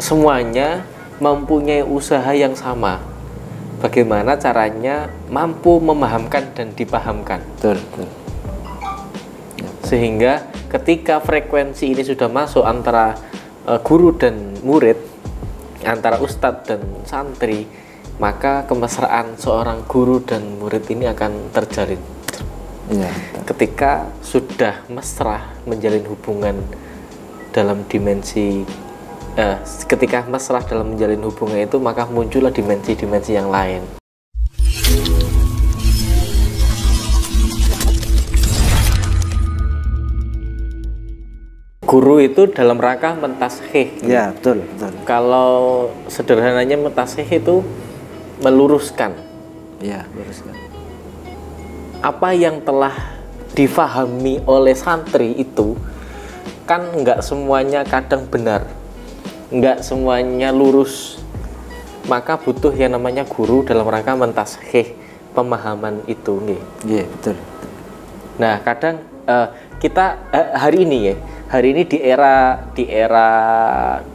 semuanya mempunyai usaha yang sama. Bagaimana caranya mampu memahamkan dan dipahamkan. Betul, betul. Sehingga ketika frekuensi ini sudah masuk antara guru dan murid, antara ustadz dan santri, maka kemesraan seorang guru dan murid ini akan terjalin. Ya, ketika sudah mesra menjalin hubungan dalam dimensi ketika mesra dalam menjalin hubungan itu, maka muncullah dimensi-dimensi yang lain. Guru itu dalam rangka mentashih. Ya, betul, betul. Kalau sederhananya mentashih itu meluruskan. Ya, meluruskan. Apa yang telah difahami oleh santri itu kan nggak semuanya kadang benar, nggak semuanya lurus, maka butuh yang namanya guru dalam rangka mentashih pemahaman itu, nih. Iya, betul. Nah, kadang kita hari ini di era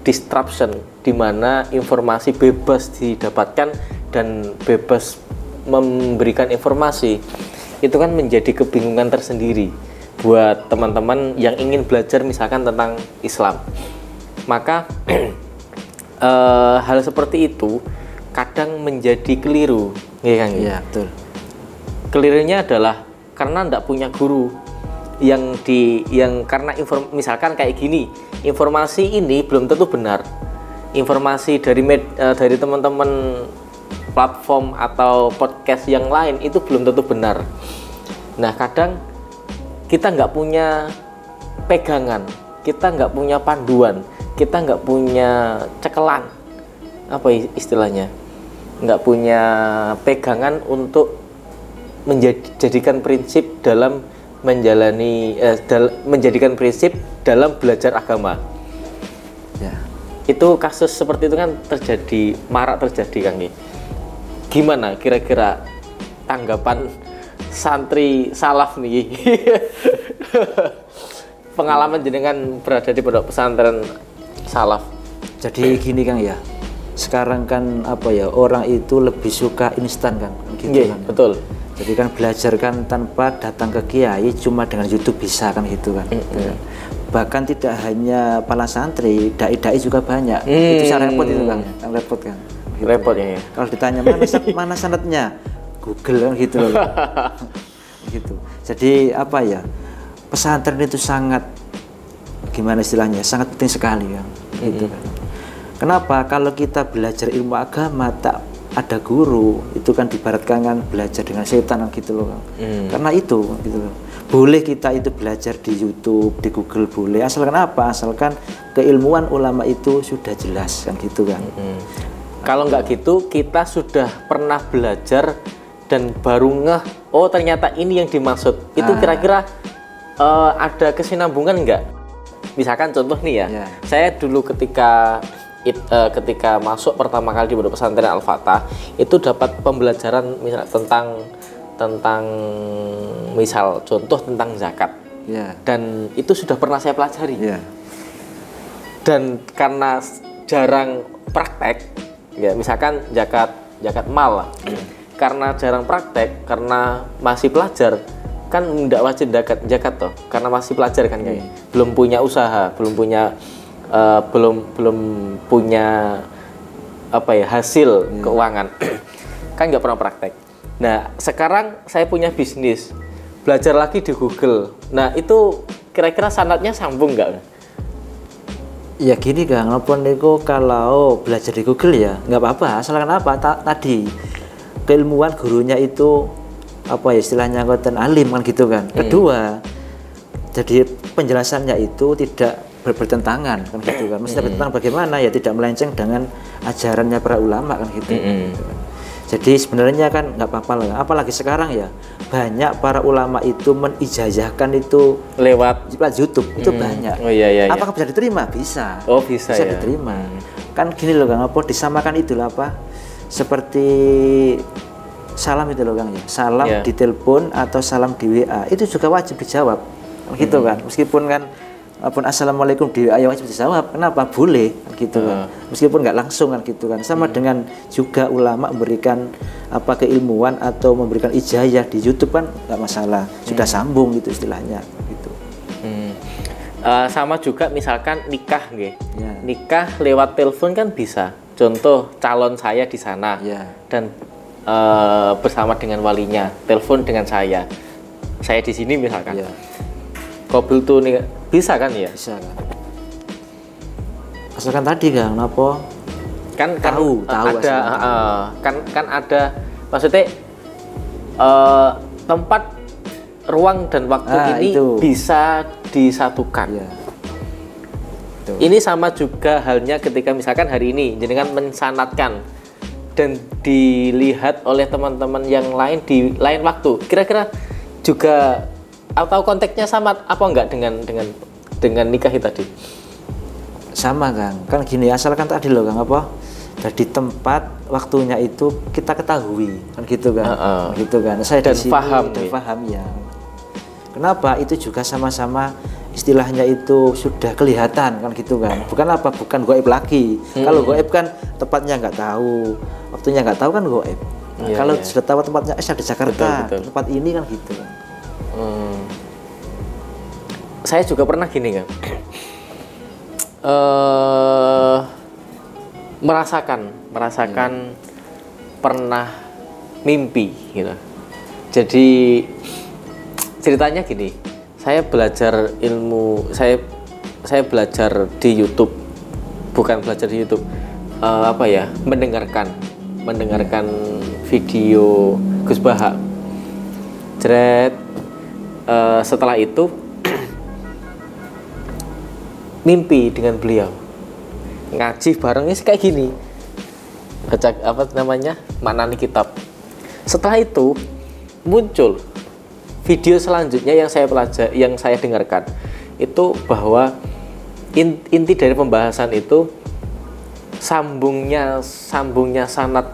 disruption, di mana informasi bebas didapatkan dan bebas memberikan informasi, itu kan menjadi kebingungan tersendiri buat teman-teman yang ingin belajar misalkan tentang Islam. Maka hal seperti itu kadang menjadi keliru, ya kan? Iya, betul. Kelirunya adalah karena tidak punya guru yang karena misalkan kayak gini, informasi ini belum tentu benar. Informasi dari teman-teman platform atau podcast yang lain itu belum tentu benar. Nah, kadang kita nggak punya pegangan, kita nggak punya panduan, kita nggak punya cekelan, apa istilahnya, nggak punya pegangan untuk menjadikan prinsip dalam menjadikan prinsip dalam belajar agama. Ya. Itu kasus seperti itu kan marak terjadi, Kang. Gimana kira-kira tanggapan santri salaf nih? Pengalaman jenengan berada di pondok pesantren salaf. Jadi gini, Kang, ya. Sekarang kan orang itu lebih suka instan, kan, gitu. Kan, betul. Jadi kan belajar kan tanpa datang ke kiai, cuma dengan YouTube bisa, kan, gitu kan. Bahkan tidak hanya para santri, dai-dai juga banyak. Itu saya repot itu, Kang. Repot, kan. Gitu. Repot ya. Kalau ditanya mana sanadnya, Google, kan, gitu loh. Gitu. Jadi pesantren itu sangat, gimana istilahnya, sangat penting sekali, kan. Gitu, kan. Kenapa? Kalau kita belajar ilmu agama tak ada guru, itu kan dibaratkan kan belajar dengan setan, gitu loh, kan. Karena itu, gitu loh. Boleh kita itu belajar di YouTube, di Google boleh, asalkan apa? Asalkan keilmuan ulama itu sudah jelas, kan, gitu, kan. Kalau nggak gitu, kita sudah pernah belajar dan baru ngeh, oh ternyata ini yang dimaksud. Itu kira-kira ada kesinambungan nggak? Misalkan contoh nih ya, saya dulu ketika masuk pertama kali di pondok pesantren Al-Fatah, itu dapat pembelajaran tentang misal contoh tentang zakat. Dan itu sudah pernah saya pelajari. Dan karena jarang praktek, ya misalkan zakat mal, karena jarang praktek, karena masih pelajar, kan tidak wajib zakat toh, karena masih pelajar kan, belum punya usaha, belum punya hasil keuangan, kan nggak pernah praktek. Nah, sekarang saya punya bisnis, belajar lagi di Google. Nah, itu kira-kira sanadnya sambung nggak? Ya gini, Kang, kalau belajar di Google ya nggak apa-apa, asalkan tadi keilmuan gurunya itu istilahnya konten alim, kan, gitu, kan. Kedua, jadi penjelasannya itu tidak bertentangan, kan, gitu, kan. Mesti bertentangan bagaimana ya, tidak melenceng dengan ajarannya para ulama, kan, gitu. Jadi sebenarnya kan nggak apa-apa lah, apalagi sekarang ya banyak para ulama itu menijazahkan itu lewat YouTube, itu banyak. Apakah bisa diterima? Bisa. Bisa ya? Diterima. Kan gini loh, Kang, disamakan itu lah, seperti salam itu loh, Kang, ya. Salam di telepon atau salam di WA itu juga wajib dijawab, gitu, kan. Meskipun kan apun assalamualaikum di ayo wajib dijawab. Kenapa? Boleh kan gitu kan. Meskipun nggak langsung kan gitu kan. Sama dengan juga ulama memberikan apa keilmuan atau memberikan ijazah di YouTube kan nggak masalah. Sudah sambung gitu istilahnya gitu. Sama juga misalkan nikah nggih. Ya. Nikah lewat telepon kan bisa. Contoh calon saya di sana Ya. dan bersama dengan walinya, telepon dengan saya di sini misalkan. Ya. Kabul tuh nih bisa kan ya? Bisa kan. Asalkan tadi kan apa? Kan Tahu ada kan ada maksudnya tempat ruang dan waktu ini itu bisa disatukan. Ya. Tuh. Ini sama juga halnya ketika misalkan hari ini jenengan mensanatkan dan dilihat oleh teman-teman yang lain di lain waktu. Kira-kira juga atau konteksnya sama apa enggak dengan nikahi tadi? Sama Kang, kan gini asalkan tadi loh Kang apa? Dari tempat waktunya itu kita ketahui kan gitu kan, gitu kan. Saya Dan di sini paham, dan ya. paham ya. Kenapa? Itu juga sama-sama istilahnya itu sudah kelihatan kan gitu kan. Bukan apa? Bukan goib lagi. Kalau goib kan tempatnya nggak tahu, waktunya nggak tahu kan goib. Nah, Iya, kalau iya. sudah tahu tempatnya di Jakarta, Betul. tempat ini kan gitu kan. Saya juga pernah gini kan, merasakan pernah mimpi gitu. Jadi ceritanya gini, saya belajar ilmu, saya belajar di YouTube, bukan belajar di YouTube, mendengarkan video Gus Baha. Setelah itu mimpi dengan beliau, ngaji bareng ini kayak gini, baca maknani kitab. Setelah itu muncul video selanjutnya yang saya dengarkan itu bahwa inti dari pembahasan itu sambungnya sanad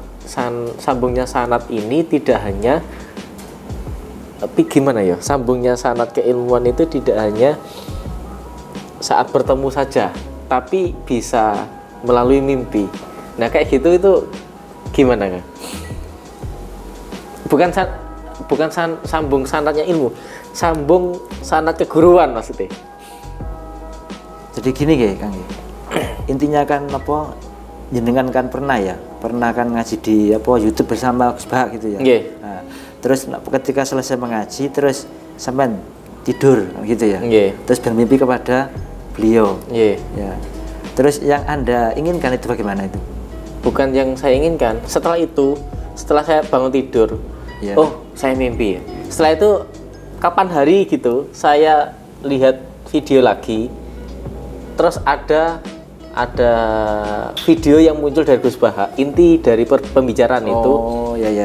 ini tidak hanya sambungnya sanad keilmuan itu tidak hanya saat bertemu saja, tapi bisa melalui mimpi. Nah kayak gitu itu gimana kan? Bukan sambung sanadnya ilmu, sambung sanad keguruan maksudnya. Jadi gini Kang, intinya kan apa? Jenengan kan pernah kan ngaji di YouTube bersama Gus Baha gitu ya. Yeah. Nah, terus ketika selesai mengaji terus sampai tidur gitu ya. Yeah. Terus bermimpi kepada beliau. Yeah. Ya. Terus yang Anda inginkan itu bagaimana itu? Bukan yang saya inginkan. Setelah saya bangun tidur, Yeah. oh saya mimpi ya. Setelah itu kapan hari gitu, saya lihat video lagi, terus ada video yang muncul dari Gus Baha. Inti dari pembicaraan itu,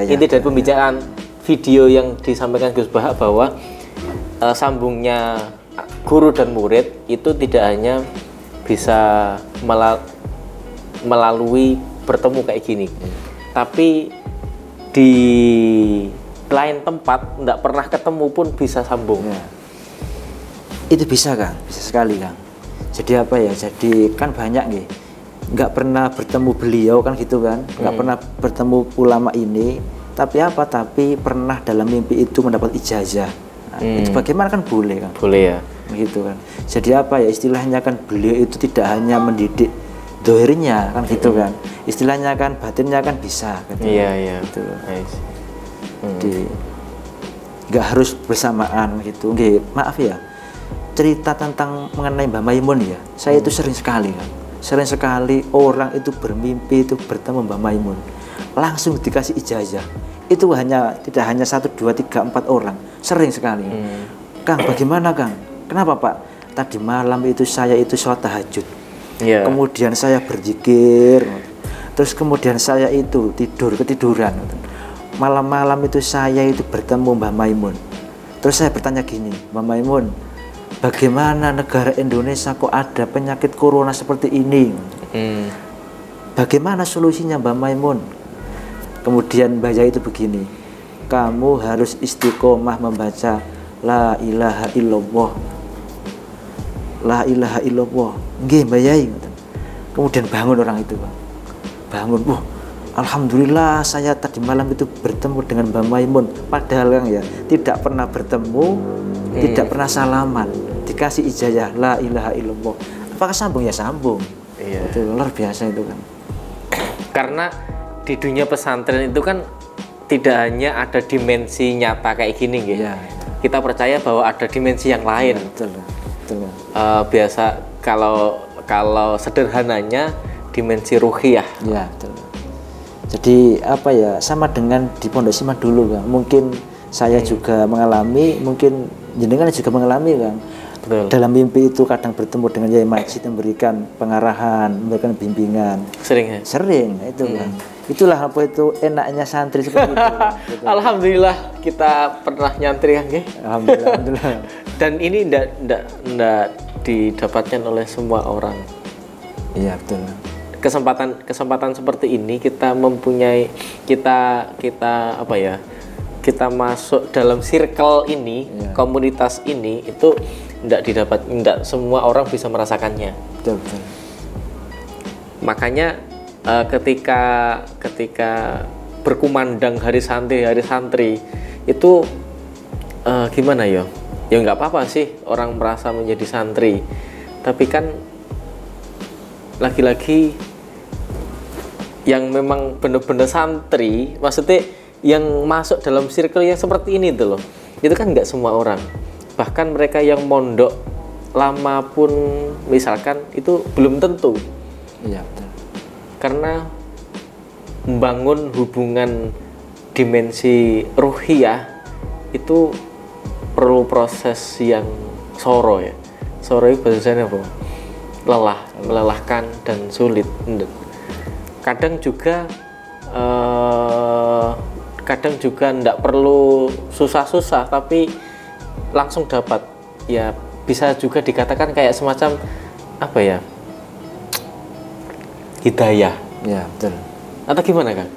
inti dari pembicaraan video yang disampaikan Gus Baha bahwa sambungnya guru dan murid itu tidak hanya bisa melalui bertemu kayak gini, tapi di lain tempat tidak pernah ketemu pun bisa sambung. Ya. Itu bisa Kang, bisa sekali Kang. Jadi apa ya? Jadi kan banyak nih, nggak pernah bertemu beliau kan gitu kan, nggak pernah bertemu ulama ini, tapi pernah dalam mimpi itu mendapat ijazah. Nah, itu bagaimana kan boleh kan? Boleh ya. Gitu kan. Jadi apa ya istilahnya kan beliau itu tidak hanya mendidik dohirnya kan gitu kan. Istilahnya kan batinnya kan bisa. Gitu. Iya. Gitu. Nice. Jadi nggak harus bersamaan gitu. Nggih, maaf ya. Cerita tentang mengenai Mbah Maimun ya, saya itu sering sekali kan. Sering sekali orang itu bermimpi itu bertemu Mbah Maimun. Langsung dikasih ijazah. Itu tidak hanya 1, 2, 3, 4 orang. Sering sekali. Kang, bagaimana Kang? Kenapa Pak? Tadi malam itu saya itu sholat tahajud. Yeah. Kemudian saya berzikir. Terus kemudian saya itu ketiduran. Malam-malam itu saya itu bertemu Mbah Maimun. Terus saya bertanya gini, Mbah Maimun, bagaimana negara Indonesia kok ada penyakit corona seperti ini? Bagaimana solusinya Mbah Maimun? Kemudian Mbah Yai itu begini, kamu harus istiqomah membaca La ilaha illallah. la ilaha illallah. Nggih Mbah Yai. Kemudian bangun orang itu, Bang. Bangun, wah, alhamdulillah saya tadi malam itu bertemu dengan Mbak Maimun. Padahal Kang ya, tidak pernah bertemu, tidak pernah salaman. Dikasih ijazah la ilaha illallah. Apakah sambung? Ya sambung. Iya. Itu luar biasa itu kan. Karena di dunia pesantren itu kan tidak hanya ada dimensi nyata kayak gini gitu. Iya. Kita percaya bahwa ada dimensi yang lain. Betul. Betul. Biasa kalau sederhananya dimensi ruhiyah. Ya, betul. Jadi apa ya, sama dengan di Pondok Siman dulu Kang. Mungkin saya juga mengalami, mungkin jenengan juga mengalami Kang. Betul. Dalam mimpi itu kadang bertemu dengan Yai Majid yang memberikan pengarahan, memberikan bimbingan. Sering ya? Sering, itu Kang. Itulah apa itu enaknya santri seperti itu. Gitu. Alhamdulillah kita pernah nyantri kan, Alhamdulillah, alhamdulillah. Dan ini ndak didapatkan oleh semua orang. Iya, betul. Kesempatan seperti ini kita mempunyai kita apa ya? Kita masuk dalam circle ini, komunitas ini itu ndak semua orang bisa merasakannya. Betul, betul. Makanya ketika berkumandang hari santri itu gimana ya? Ya nggak apa-apa sih orang merasa menjadi santri, tapi kan lagi-lagi yang memang benar-benar santri, maksudnya yang masuk dalam circle yang seperti ini tuh loh, itu kan nggak semua orang. Bahkan mereka yang mondok lama pun misalkan itu belum tentu. Iya, betul. Karena membangun hubungan dimensi ruhiyah itu perlu proses yang soro ya. Soro itu bahasanya apa? Melelahkan dan sulit. Kadang juga ndak perlu susah-susah tapi langsung dapat. Ya bisa juga dikatakan kayak semacam apa ya? Hidayah. Ya, betul. Atau gimana Kang?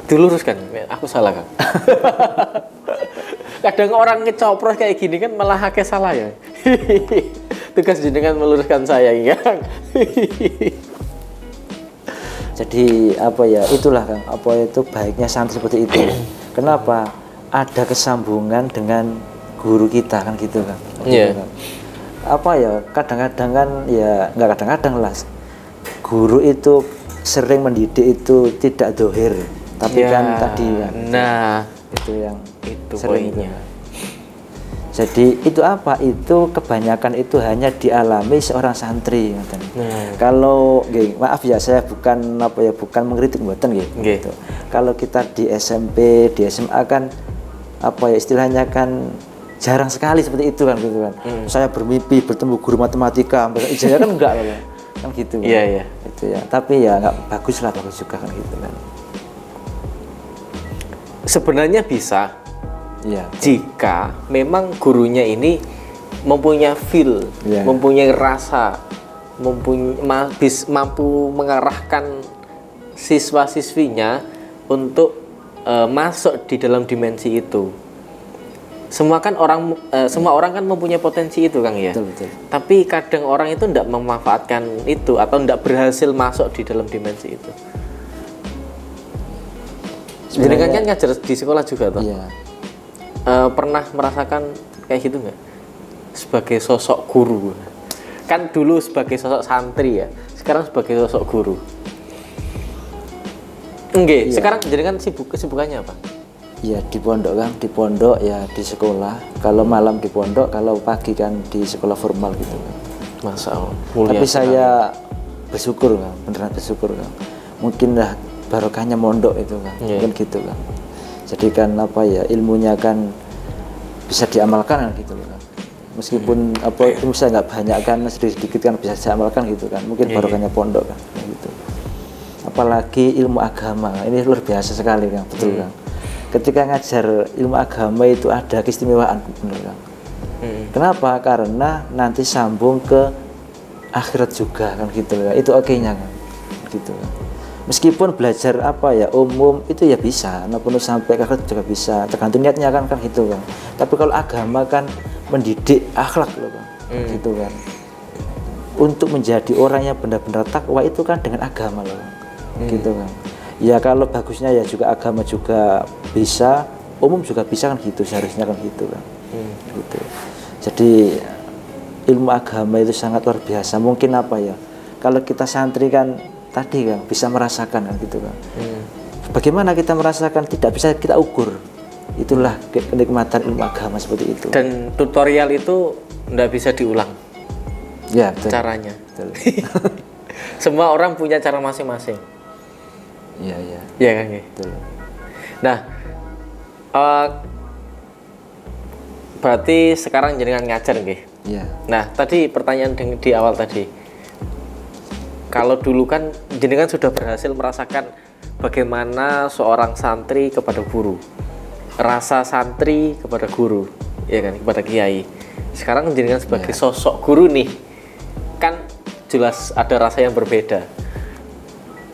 Diluruskan, aku salah Kang. Kadang orang ngecopros kayak gini kan malah akeh salah ya. Tugas jenengan meluruskan saya ya. Jadi apa ya, itulah Kang, apa itu baiknya santri seperti itu. Kenapa? Ada kesambungan dengan guru kita kan gitu kan. Iya. Apa ya, kadang-kadang kan ya, nggak kadang-kadang lah, guru itu sering mendidik itu tidak dohir, tapi ya, kan tadi kan, nah itu yang itu sering poinnya. itu. Jadi itu apa? Itu kebanyakan itu hanya dialami seorang santri. Kalau, maaf ya, saya bukan apa ya, bukan mengkritik mboten gitu. Kalau kita di SMP, di SMA kan apa ya istilahnya kan jarang sekali seperti itu kan gitu kan. Saya bermimpi bertemu guru matematika, ijazah kan enggak loh. Kan gitu kan. Iya. Itu ya. Tapi ya nggak bagus juga kan gitu kan. Sebenarnya bisa. Ya, jika memang gurunya ini mempunyai feel, mempunyai rasa, mampu mengarahkan siswa-siswinya untuk masuk di dalam dimensi itu. Semua orang kan mempunyai potensi itu Kang ya. Betul. Tapi kadang orang itu tidak memanfaatkan itu atau tidak berhasil masuk di dalam dimensi itu. Sebenarnya kan ngajar di sekolah juga toh. Iya. Pernah merasakan kayak gitu nggak? Sebagai sosok guru, kan dulu sebagai sosok santri ya, sekarang sebagai sosok guru. Enggak, sekarang jadi kan kesibukannya apa? Ya di pondok kan, di pondok ya di sekolah. Kalau malam di pondok, kalau pagi kan di sekolah formal gitu kan. Masya Allah. Tapi saya bersyukur kan, beneran bersyukur kan. Mungkin lah barokahnya mondok itu kan, mungkin gitu kan. Jadi kan apa ya, ilmunya kan bisa diamalkan kan gitu kan. Meskipun apa ilmu saya nggak banyak kan, sedikit kan bisa diamalkan gitu kan. Mungkin barokahnya pondok kan gitu. Apalagi ilmu agama, ini luar biasa sekali kan, betul kan. Ketika ngajar ilmu agama itu ada keistimewaan bener kan. Kenapa? Karena nanti sambung ke akhirat juga kan gitu kan. Itu oke-nya kan. Gitu kan. Meskipun belajar apa ya umum itu ya bisa, maupun sampai ke akhirat juga bisa, tergantung niatnya kan gitu kan. Tapi kalau agama kan mendidik akhlak loh kan, gitu kan. untuk menjadi orang yang benar-benar takwa itu kan dengan agama loh, gitu kan. Ya kalau bagusnya ya juga agama juga bisa, umum juga bisa kan gitu, seharusnya kan gitu kan. Gitu. Jadi ilmu agama itu sangat luar biasa. Mungkin apa ya? Kalau kita santri kan tadi kan bisa merasakan kan gitu kan. Bagaimana kita merasakan tidak bisa kita ukur. Itulah kenikmatan ilmu agama seperti itu. Dan tutorial itu nggak bisa diulang. Ya, betul. Caranya. Betul. Semua orang punya cara masing-masing. Iya, iya. Iya kan, Nggih? Betul. Nah, berarti sekarang jenengan ngajar nggih? Iya. Nah, tadi pertanyaan di awal tadi. Kalau dulu kan jenengan sudah berhasil merasakan bagaimana seorang santri kepada guru. Rasa santri kepada guru, ya kan, kepada kiai. Sekarang jenengan sebagai sosok guru nih, kan jelas ada rasa yang berbeda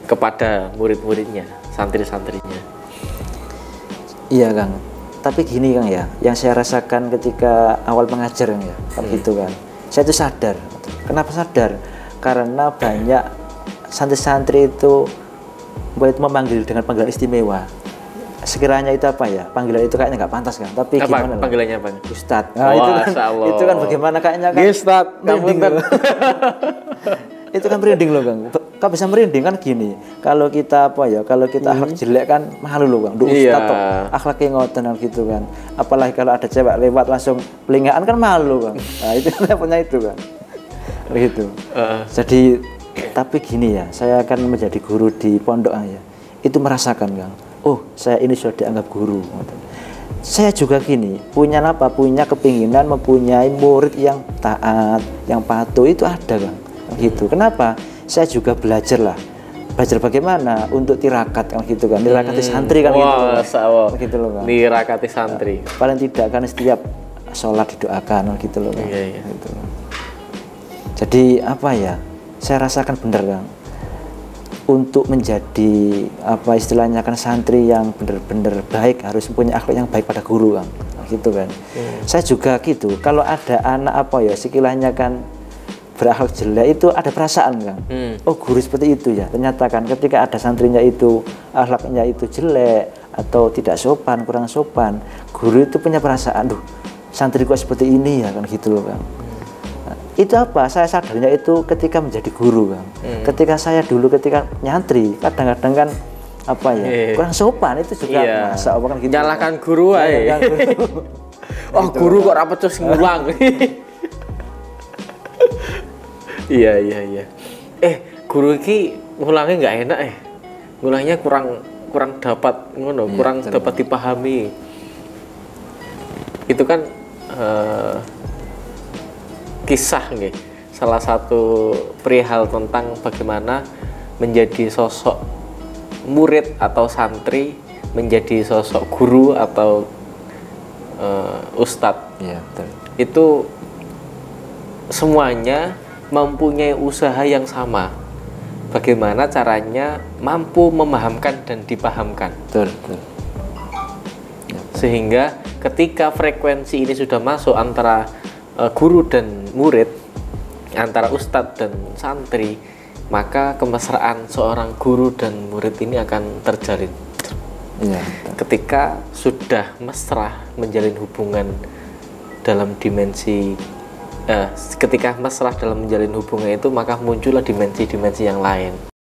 kepada murid-muridnya, santri-santrinya. Iya, Kang. Tapi gini, Kang ya, yang saya rasakan ketika awal mengajar ya, gitu kan. Saya itu sadar. Kenapa sadar? Karena banyak santri-santri itu memanggil dengan panggilan istimewa. Sekiranya itu apa ya, panggilan itu kayaknya nggak pantas kan, tapi Apa gimana lah? panggilannya apa? Ustadz. Nah, itu kan bagaimana kayaknya kan Ustadz, merinding loh. Itu kan merinding loh, Kang. Kan bisa merinding kan gini, kalau kita apa ya, kalau kita akhlak jelek kan malu loh, Kang. Ustadz tuh akhlaknya ngoten gitu kan, apalagi kalau ada cewek lewat langsung pelingaan kan malu, Kang. Nah itu levelnya itu kan begitu. Jadi tapi gini ya, saya akan menjadi guru di pondok ya, itu merasakan, Kang, oh saya ini sudah dianggap guru. Saya juga gini, punya kepinginan mempunyai murid yang taat, yang patuh, itu ada, Kang, gitu. Kenapa? Saya juga belajar bagaimana untuk tirakat kan gitu kan, nirakati santri kan gitu loh, Kang. Nirakati santri. Paling tidak kan setiap sholat didoakan gitu loh, Kang. Iya. Gitu. Jadi apa ya? Saya rasakan benar, Kang. Untuk menjadi apa istilahnya kan santri yang benar-benar baik harus punya akhlak yang baik pada guru, Kang. Gitu kan. Saya juga gitu. Kalau ada anak apa ya sekiranya kan berakhlak jelek itu ada perasaan, Kang. Oh guru seperti itu ya. Ternyata kan ketika ada santrinya itu akhlaknya itu jelek atau tidak sopan, kurang sopan, guru itu punya perasaan, duh santri kok seperti ini ya kan gitu loh, Kang. Itu apa? Saya sadarnya itu ketika menjadi guru, Kang. Ketika saya dulu ketika nyantri, kadang-kadang kan apa ya kurang sopan itu juga masa apa kan gitu. Nyalahkan guru aja. Oh gitu, guru kok rapat terus ngulang. Iya. Guru iki ngulangnya nggak enak ngulangnya kurang dapat ngono, kurang dapat dipahami. Itu kan kisah nggih, salah satu perihal tentang bagaimana menjadi sosok murid atau santri, menjadi sosok guru atau ustadz. Iya, betul. Itu semuanya mempunyai usaha yang sama. Bagaimana caranya mampu memahamkan dan dipahamkan. Betul. Sehingga ketika frekuensi ini sudah masuk antara guru dan murid, antara ustadz dan santri, maka kemesraan seorang guru dan murid ini akan terjalin. Ketika sudah mesra menjalin hubungan dalam dimensi ketika mesra dalam menjalin hubungan itu, maka muncullah dimensi-dimensi yang lain.